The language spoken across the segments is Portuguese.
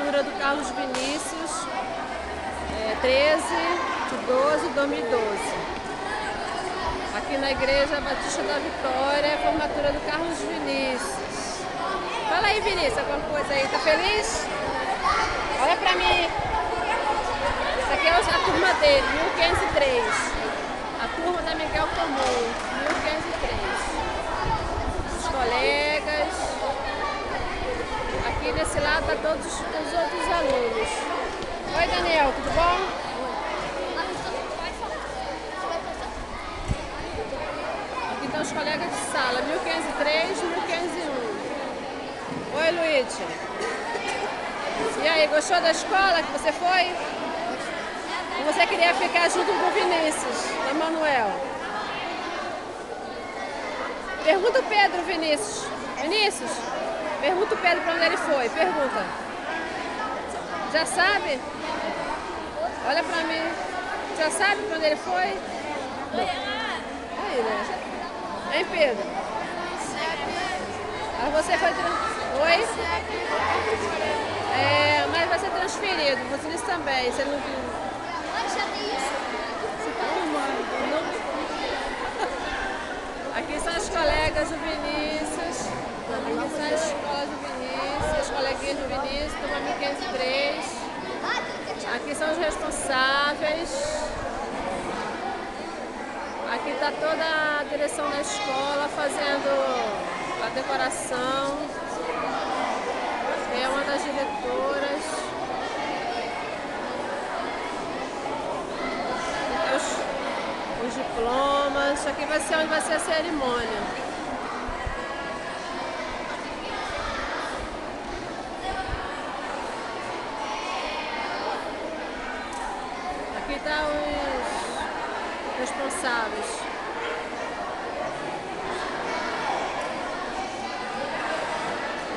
formatura do Carlos Vinícius, 13 de 12 de 2012. Aqui na Igreja Batista da Vitória, formatura do Carlos Vinícius. Fala aí, Vinícius, alguma coisa aí? Tá feliz? Olha pra mim. Essa aqui é a turma dele, 1503. A turma da Miguel Comum, 1503. Os colegas. Aqui nesse lado tá todos os outros alunos. Oi, Daniel, tudo bom? Aqui estão os colegas de sala, 1503, 1501. Oi, Luíde. E aí, gostou da escola que você foi? Ou você queria ficar junto com o Vinícius, Emanuel? Pergunta o Pedro, Vinícius. Vinícius, pergunta o Pedro para onde ele foi. Pergunta. Já sabe? Olha pra mim. Já sabe para onde ele foi? Aí, né? Hein, Pedro? Ah, você foi... Oi? Mas vai ser transferido. Você também. Você não viu? Aqui são as colegas do Vinícius. Aqui são as escolas do Vinícius, as coleguinhas do Vinícius, turma 1503. Aqui são os responsáveis. Aqui está toda a direção da escola fazendo a decoração. É uma das diretoras. Os diplomas. Aqui vai ser onde vai ser a cerimônia. Aqui estão os responsáveis.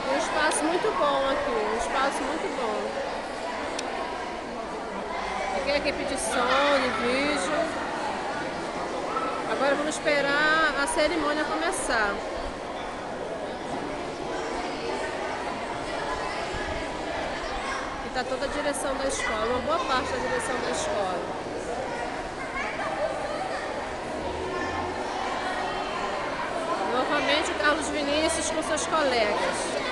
Tem um espaço muito bom aqui, um espaço muito bom. Aqui é a equipe de som, de vídeo. Agora vamos esperar a cerimônia começar. Aqui está toda a direção da escola, uma boa parte da direção da escola. Novamente o Carlos Vinícius com seus colegas.